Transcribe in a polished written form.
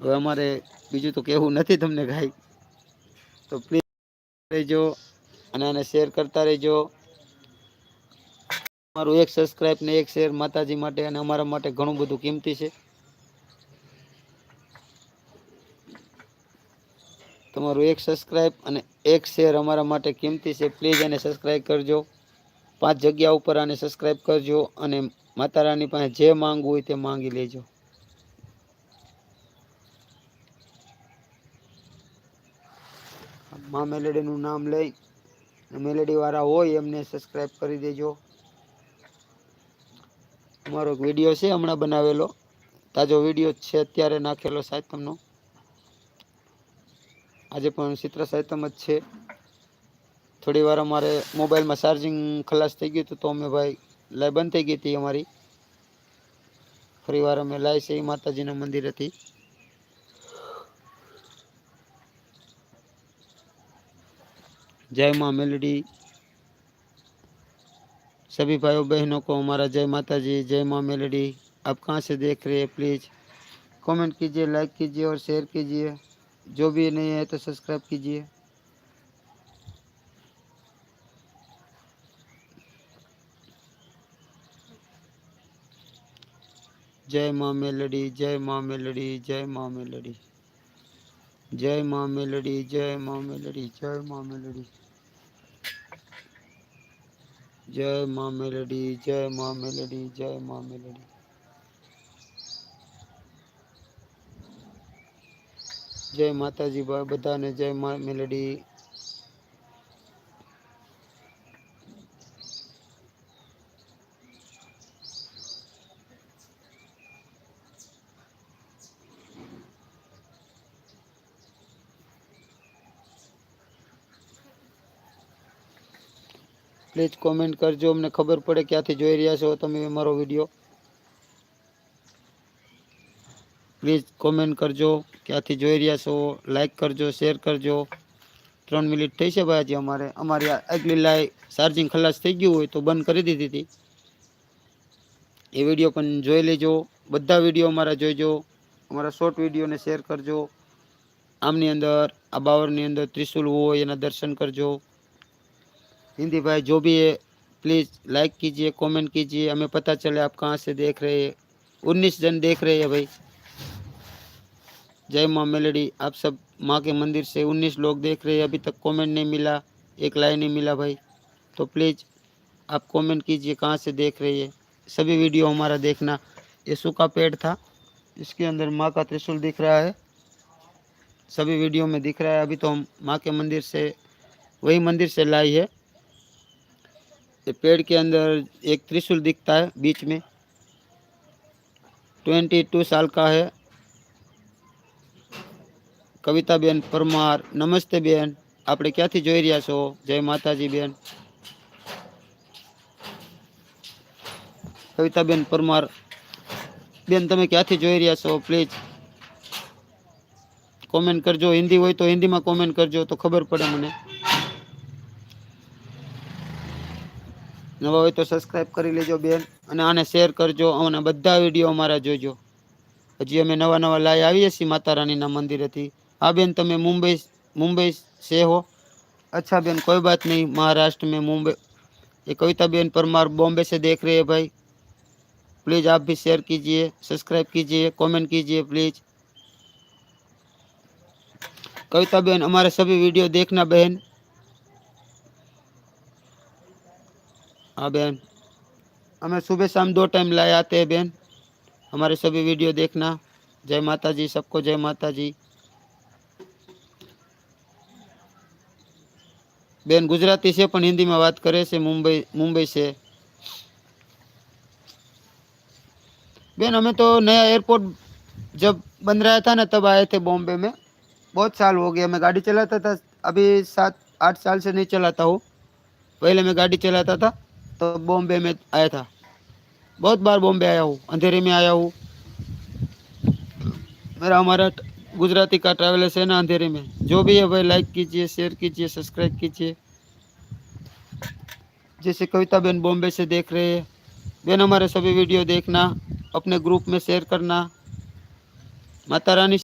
હવે અમારે બીજું તો કહેવું નથી તમને કાંઈ, તો પ્લીઝ રહેજો અને આને શેર કરતા રહેજો. તમારું એક સબસ્ક્રાઈબ ને એક શેર માતાજી માટે અને અમારા માટે ઘણું બધું કિંમતી છે. તમારું એક સબસ્ક્રાઈબ અને એક શેર અમારા માટે કિંમતી છે. પ્લીઝ એને સબસ્ક્રાઈબ કરજો. 5 જગ્યા ઉપર આને સબસ્ક્રાઈબ કરજો અને માતા રાની પાસે જે માંગવું હોય તે માંગી લેજો. માં મેલેડીનું નામ લઈ મેલેડી વાળા હોય એમને સબસ્ક્રાઈબ કરી દેજો. અમારો એક વિડીયો છે હમણાં બનાવેલો, તાજો વિડીયો છે અત્યારે નાખેલો સાતમનો. આજે પણ ચિત્ર સાહિત્યમ જ છે. થોડી વાર અમારે મોબાઈલમાં ચાર્જિંગ ખલાસ થઈ ગયું હતું તો અમે ભાઈ લાઈવ બંધ થઈ ગઈ હતી અમારી. ફરી વાર અમે લાઈ છે માતાજીના મંદિર હતી. जय माँ मेलोडी। सभी भाइयों बहनों को हमारा जय माता जी, जय माँ मेलोडी। आप कहाँ से देख रहे हैं प्लीज़ कमेंट कीजिए, लाइक कीजिए और शेयर कीजिए। जो भी नहीं है तो सब्सक्राइब कीजिए। जय माँ मेलोडी, जय माँ मेलोडी, जय माँ मेलोडी, जय माँ मेलोडी, जय माँ मेलोडी, जय माँ मेलोडी, जय माँ मेलोडी, जय माँ मेलोडी, जय माँ मेलोडी। जय माताजी बधा ने जय माँ मेलोडी। प्लीज कॉमेंट करजो, अमने खबर पड़े क्यांथी जोई रह्या छो तमे मारो विडियो। प्लीज कॉमेंट करजो क्यांथी जोई रह्या छो, लाइक करजो, शेर करजो। 3 मिनिट थई छे भाई, हजी अमारी आटली लाइव चार्जिंग खलास थई गयुं होय तो बंद करी दीधी थी। ए विडियो पण जोई लेजो, बधा विडियो अमारा जोईजो। अमारा शॉर्ट विडियो ने शेर करजो। आमनी अंदर आ बावरनी अंदर त्रिशूल होय एना दर्शन करजो। हिंदी भाई जो भी है प्लीज़ लाइक कीजिए, कमेंट कीजिए, हमें पता चले आप कहाँ से देख रहे हैं। 19 जन देख रहे हैं भाई। जय माँ मेलोडी। आप सब माँ के मंदिर से 19 लोग देख रहे हैं, अभी तक कमेंट नहीं मिला, एक लाइन नहीं मिला भाई। तो प्लीज़ आप कमेंट कीजिए कहाँ से देख रहे हैं। सभी वीडियो हमारा देखना। ये सूखा पेड़ था, इसके अंदर माँ का त्रिशूल दिख रहा है, सभी वीडियो में दिख रहा है। अभी तो हम माँ के मंदिर से, वही मंदिर से लाई है। पेड़ के अंदर एक त्रिशूल दिखता है बीच में। 22 साल का है। कविता बेन परमार, नमस्ते बेन, आपणे क्यांथी जोई रह्या छो? जय माताजी बेन। कविता बेन परमार बेन, तमे क्यांथी जोई रह्या छो? प्लीज कमेंट करजो। हिंदी होय तो हिंदी में कमेंट करजो तो खबर पड़े मने। नवा होय तो सब्सक्राइब करी लेजो बेन अने आने शेर करजो अने बधा विडियो अमारा जोजो। हजी अमे नवा नवा लाई आवीए छीए माता रानीना मंदिरेथी। हाँ बेन, तमे मुंबई से हो? अच्छा बेन, कोई बात नहीं, महाराष्ट्र में मुंबई। ये कविता बेन परमार बॉम्बे से देख रहे हैं भाई। प्लीज़ आप भी शेयर कीजिए, सब्सक्राइब कीजिए, कमेंट कीजिए प्लीज़। कविता बेन, हमारे सभी वीडियो देखना बहन। हाँ बहन, हमें सुबह शाम 2 टाइम लाए आते हैं बहन। हमारे सभी वीडियो देखना। जय माता जी, सबको जय माता जी। बेन गुजराती से पण हिंदी में बात करे से, मुंबई से। बेन हमें तो नया एयरपोर्ट जब बन रहा था ना तब आए थे बॉम्बे में। बहुत साल हो गए, मैं गाड़ी चलाता था। अभी 7-8 साल से नहीं चलाता हूँ। पहले मैं गाड़ी चलाता था तो बॉम्बे में आया था। बहुत बार बॉम्बे आया हूँ, अंधेरे में आया हूँ। मेरा हमारा गुजराती का ट्रैवलर्स है ना अंधेरे में। जो भी है भाई लाइक कीजिए, शेयर कीजिए, सब्सक्राइब कीजिए। जैसे कविता बेन बॉम्बे से देख रहे हैं बेन, हमारे सभी वीडियो देखना, अपने ग्रुप में शेयर करना। माता रानी